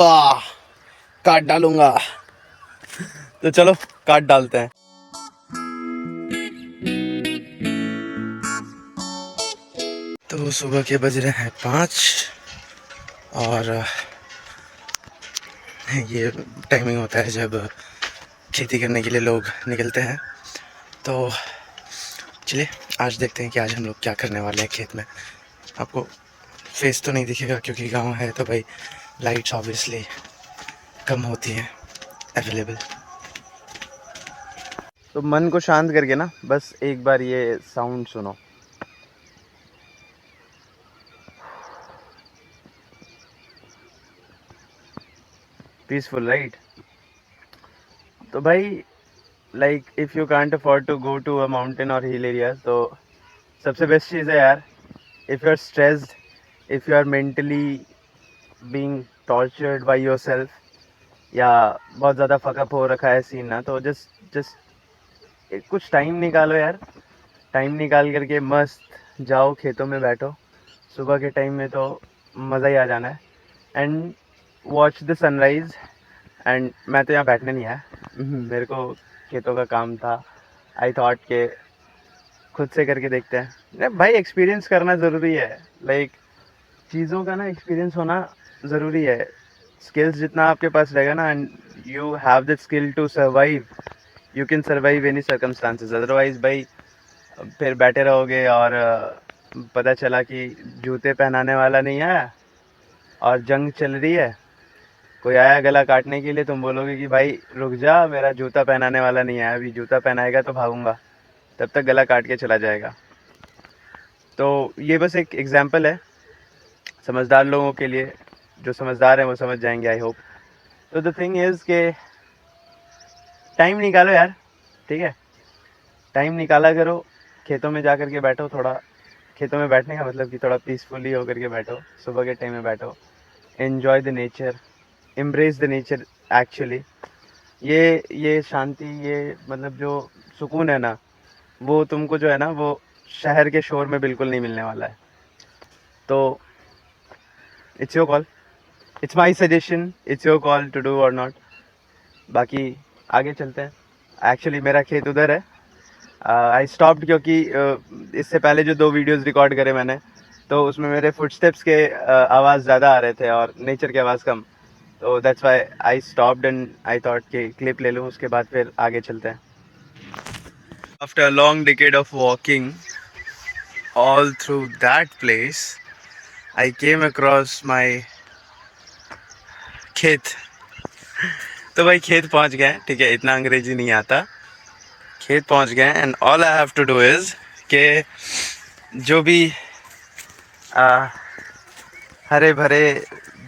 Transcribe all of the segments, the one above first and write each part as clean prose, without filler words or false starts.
वाह, काट डालूंगा। तो चलो काट डालते हैं। तो सुबह के बज रहे हैं 5 और ये टाइमिंग होता है जब खेती करने के लिए लोग निकलते हैं। तो चलिए आज देखते हैं कि आज हम लोग क्या करने वाले हैं खेत में। आपको फेस तो नहीं दिखेगा क्योंकि गांव है, तो भाई लाइट्स ऑब्वियसली कम होती हैं अवेलेबल। तो मन को शांत करके ना बस एक बार ये साउंड सुनो। Peaceful right. तो भाई like if you can't afford to go to a mountain or hill area, तो सबसे बेस्ट चीज़ है यार, if you are stressed, if you are mentally being tortured by yourself, या बहुत ज़्यादा फकअप हो रखा है सीन ना, तो जस्ट कुछ टाइम निकालो यार। टाइम निकाल करके मस्त जाओ खेतों में बैठो। सुबह के टाइम में तो मज़ा ही आ जाना है। And watch the sunrise. And मैं तो यहाँ बैठने नहीं आया, मेरे को खेतों का काम था। आई थॉट के खुद से करके देखते हैं। नहीं भाई, एक्सपीरियंस करना ज़रूरी है। लाइक चीज़ों का ना एक्सपीरियंस होना ज़रूरी है। स्किल्स जितना आपके पास रहेगा ना, and you have the skill to survive, you can survive any circumstances. Otherwise भाई फिर बैठे रहोगे और पता चला कि जूते पहनाने वाला नहीं है और जंग चल रही है। कोई आया गला काटने के लिए, तुम बोलोगे कि भाई रुक जा, मेरा जूता पहनाने वाला नहीं है, अभी जूता पहनाएगा तो भागूंगा, तब तक गला काट के चला जाएगा। तो ये बस एक एग्जाम्पल है समझदार लोगों के लिए। जो समझदार हैं वो समझ जाएंगे, आई होप। तो द थिंग इज़ के टाइम निकालो यार, ठीक है। टाइम निकाला करो, खेतों में जा कर के बैठो थोड़ा। खेतों में बैठने का मतलब कि थोड़ा पीसफुली होकर के बैठो, सुबह के टाइम में बैठो। Enjoy the nature, embrace the nature actually. ये शांति, ये मतलब जो सुकून है ना, वो तुमको जो है ना, वो शहर के शोर में बिल्कुल नहीं मिलने वाला है। तो it's your call, it's my suggestion, it's your call to do or not. बाकी आगे चलते हैं। एक्चुअली मेरा खेत उधर है। आई स्टॉप्ड क्योंकि इससे पहले जो 2 वीडियोस रिकॉर्ड करे मैंने, तो उसमें मेरे फुटस्टेप्स के आवाज़ ज़्यादा आ रहे थे और नेचर की आवाज़ कम। तो that's why I stopped and I thought कि क्लिप ले लूँ, उसके बाद फिर आगे चलते हैं। After a long decade of walking all through that place, I came across my खेत। तो भाई खेत पहुंच गए, ठीक है, इतना अंग्रेजी नहीं आता। खेत पहुंच गए and all I have to do is के जो भी हरे भरे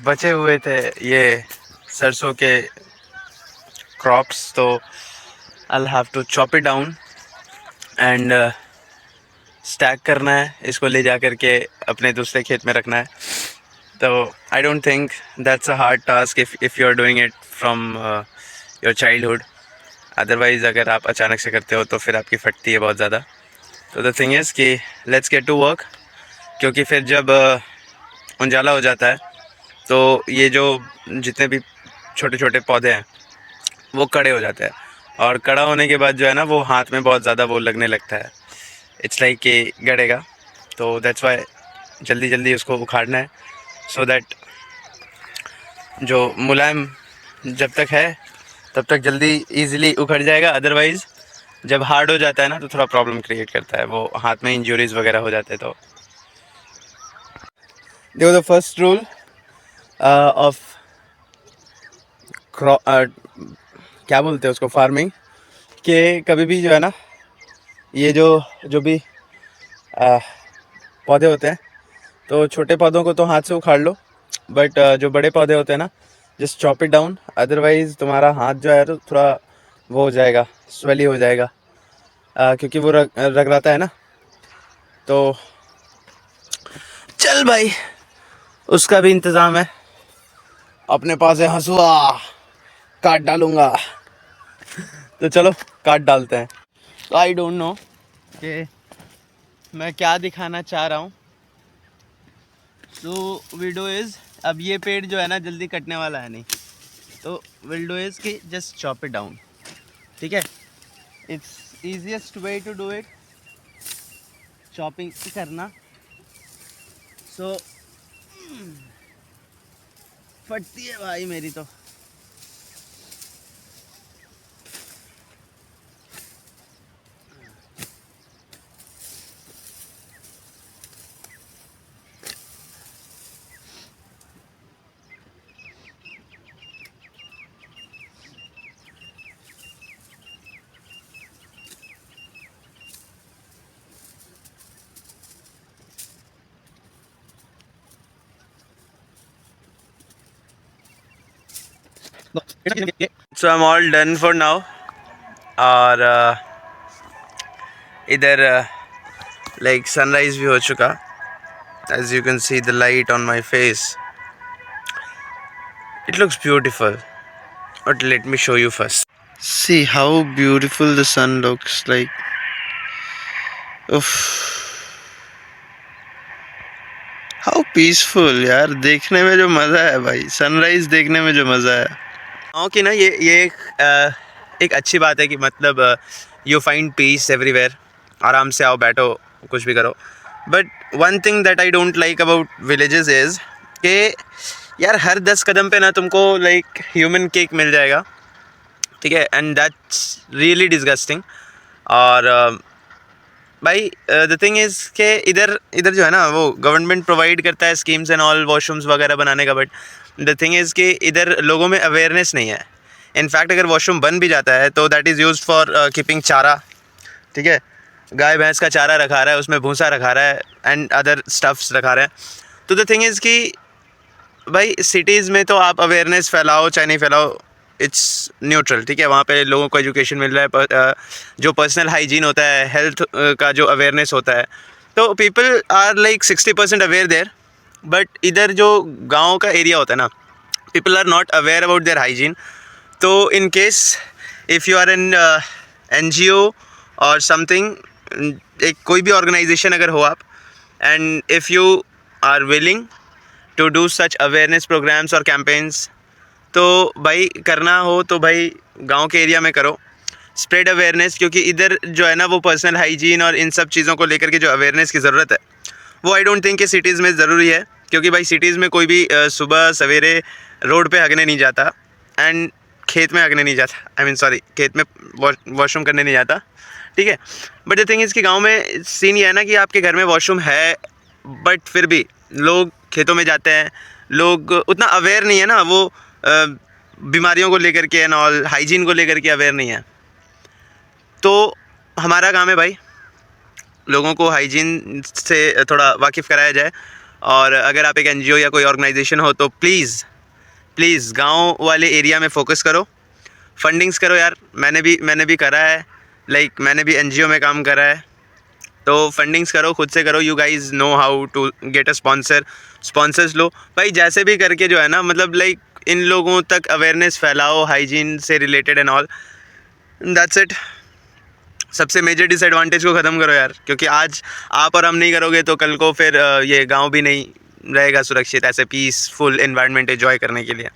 बचे हुए थे ये सरसों के क्रॉप्स, तो I have to chop it down and stack करना है, इसको ले जा करके अपने दूसरे खेत में रखना है। तो I don't think that's a hard task if you are doing it from your childhood. Otherwise अगर आप अचानक से करते हो तो फिर आपकी फटती है बहुत ज़्यादा। तो द थिंग इज़ कि लेट्स गेट टू वर्क, क्योंकि फिर जब उजाला हो जाता है तो ये जो जितने भी छोटे छोटे पौधे हैं वो कड़े हो जाते हैं, और कड़ा होने के बाद जो है ना, वो हाथ में बहुत ज़्यादा वो लगने लगता है। इट्स लाइक कि गड़ेगा। तो दैट्स वाई जल्दी जल्दी उसको उखाड़ना है, सो दैट जो मुलायम जब तक है तब तक जल्दी इजीली उखड़ जाएगा। अदरवाइज़ जब हार्ड हो जाता है ना, तो थोड़ा प्रॉब्लम क्रिएट करता है, वो हाथ में इंजरीज वगैरह हो जाते हैं। तो देखो, द फर्स्ट रूल ऑफ क्या बोलते हैं उसको, फार्मिंग, के कभी भी जो है ना, ये जो जो भी पौधे होते हैं, तो छोटे पौधों को तो हाथ से उखाड़ लो, बट जो बड़े पौधे होते हैं ना, just chop it down. Otherwise तुम्हारा हाथ जो है तो थोड़ा वो हो जाएगा, स्वेली हो जाएगा, क्योंकि वो रगड़ाता है ना। तो चल भाई, उसका भी इंतज़ाम है, अपने पास है हंसुआ, काट डालूंगा। तो चलो काट डालते हैं। तो आई डोंट नो कि मैं क्या दिखाना चाह रहा हूँ। तो वीडियो इज़ अब ये पेड़ जो है ना जल्दी कटने वाला है नहीं, तो विल डू इज कि जस्ट चॉप इट डाउन, ठीक है। It's easiest way to do it, chopping करना। सो फटती है भाई मेरी तो। So I'm all done for now. और इधर like sunrise भी हो चुका. As you can see the light on my face. It looks beautiful. But let me show you first. See how beautiful the sun looks like. Oof. How peaceful यार, देखने में जो मज़ा है भाई, सनराइज देखने में जो मज़ा है। ओके ना, ये एक अच्छी बात है कि मतलब यू फाइंड पीस एवरीवेयर। आराम से आओ, बैठो, कुछ भी करो। But one thing that I don't like about villages is कि यार हर 10 कदम पे ना तुमको लाइक ह्यूमन केक मिल जाएगा, ठीक है। And that's really disgusting. और भाई द थिंग इज़ कि इधर जो है ना वो गवर्नमेंट प्रोवाइड करता है स्कीम्स एंड ऑल, वॉशरूम्स वगैरह बनाने का। बट द थिंग इज़ कि इधर लोगों में अवेयरनेस नहीं है। इनफैक्ट अगर वॉशरूम बन भी जाता है तो that is used for keeping चारा, ठीक है। गाय भैंस का चारा रखा रहा है, उसमें भूसा रखा रहा है एंड अदर स्टफ्स रखा रहा है। तो द थिंग इज़ कि भाई सिटीज़ में तो आप अवेयरनेस फैलाओ चाहे नहीं फैलाओ, इट्स न्यूट्रल, ठीक है। वहाँ पे लोगों को एजुकेशन मिल रहा है, जो पर्सनल हाइजीन होता है, हेल्थ का जो अवेयरनेस होता है, तो people are like 60% aware there. But इधर जो गाँव का एरिया होता है ना, people are not aware about their hygiene. तो in case if you are an NGO और समथिंग, एक कोई भी ऑर्गेनाइजेशन अगर हो आप, and if you are willing to do such awareness programs और कैंपेन्स, तो भाई करना हो तो भाई गांव के एरिया में करो, स्प्रेड अवेयरनेस। क्योंकि इधर जो है ना वो पर्सनल हाइजीन और इन सब चीज़ों को लेकर के जो अवेयरनेस की ज़रूरत है वो आई डोंट थिंक कि सिटीज़ में ज़रूरी है। क्योंकि भाई सिटीज़ में कोई भी सुबह सवेरे रोड पे हगने नहीं जाता एंड खेत में हगने नहीं जाता, आई मीन सॉरी, खेत में वॉशरूम करने नहीं जाता, ठीक है। बट द थिंग इज़ कि गाँव में सीन ये है ना कि आपके घर में वॉशरूम है बट फिर भी लोग खेतों में जाते हैं, लोग उतना अवेयर नहीं है ना, वो बीमारियों को लेकर के एंड ऑल, हाइजीन को लेकर के अवेयर नहीं है। तो हमारा काम है भाई लोगों को हाइजीन से थोड़ा वाकिफ़ कराया जाए। और अगर आप एक NGO या कोई ऑर्गेनाइजेशन हो तो प्लीज़ गांव वाले एरिया में फ़ोकस करो, फंडिंग्स करो यार। मैंने भी करा है, लाइक मैंने भी NGO में काम करा है, तो फंडिंग्स करो, खुद से करो। You guys know how to get a sponsors लो भाई, जैसे भी करके जो है ना, मतलब लाइक इन लोगों तक अवेयरनेस फैलाओ हाइजीन से related and all, that's it. सबसे मेजर डिसएडवांटेज को ख़त्म करो यार, क्योंकि आज आप और हम नहीं करोगे तो कल को फिर ये गांव भी नहीं रहेगा सुरक्षित ऐसे पीसफुल एनवायरनमेंट एंजॉय करने के लिए।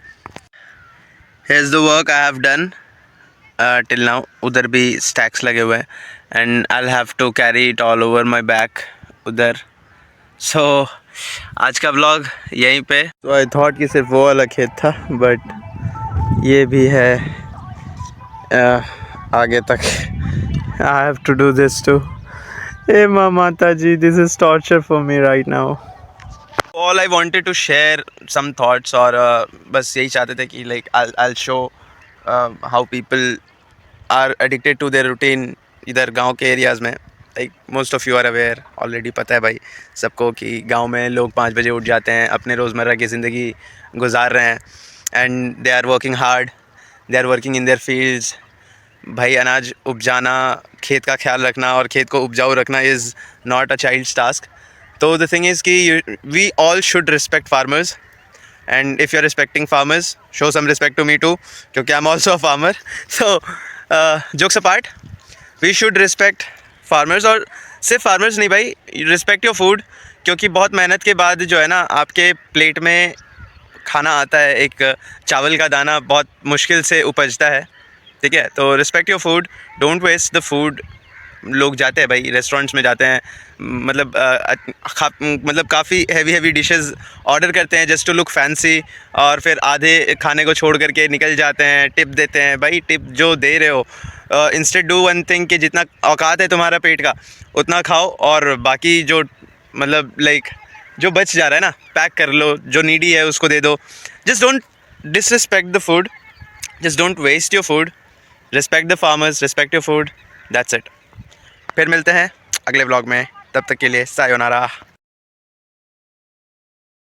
Here is the work I have done till now. उधर भी स्टैक्स लगे हुए हैं and I will have to carry it all over my back उधर। सो आज का व्लॉग यहीं पे। तो आई थॉट कि सिर्फ वो वाला खेत था, बट ये भी है आगे तक। I have to do this too. हे माता जी, this is torture for me right now. All I wanted to share some thoughts, और बस यही चाहते थे कि like I show how people are addicted to their routine इधर गांव के एरियाज़ में। Like most of you are aware, already पता है भाई सबको कि गांव में लोग 5 बजे उठ जाते हैं, अपने रोज़मर्रा की ज़िंदगी गुजार रहे हैं and they are working hard, they are working in their fields. भाई अनाज उपजाना, खेत का ख्याल रखना और खेत को उपजाऊ रखना is not a child's task. तो द थिंग इज़ कि we all should respect farmers, and if you're respecting farmers, show some respect to me too, क्योंकि I'm also a farmer. So jokes apart, we should respect farmers, और सिर्फ farmers नहीं भाई, respect your food, क्योंकि बहुत मेहनत के बाद जो है ना आपके प्लेट में खाना आता है, एक चावल का दाना बहुत मुश्किल से उपजता है, ठीक है। तो respect your food, don't waste the food. लोग जाते हैं भाई रेस्टोरेंट्स में जाते हैं, मतलब काफ़ी हैवी डिशेस ऑर्डर करते हैं जस्ट टू लुक फैंसी, और फिर आधे खाने को छोड़ करके निकल जाते हैं, टिप देते हैं। भाई टिप जो दे रहे हो, इंस्टेड डू वन थिंग कि जितना औकात है तुम्हारा पेट का उतना खाओ, और बाकी जो मतलब लाइक जो बच जा रहा है ना पैक कर लो, जो नीडी है उसको दे दो। Just don't disrespect the food, just don't waste your food, respect the farmers, respect your food, that's it. फिर मिलते हैं अगले व्लॉग में, तब तक के लिए सायोनारा।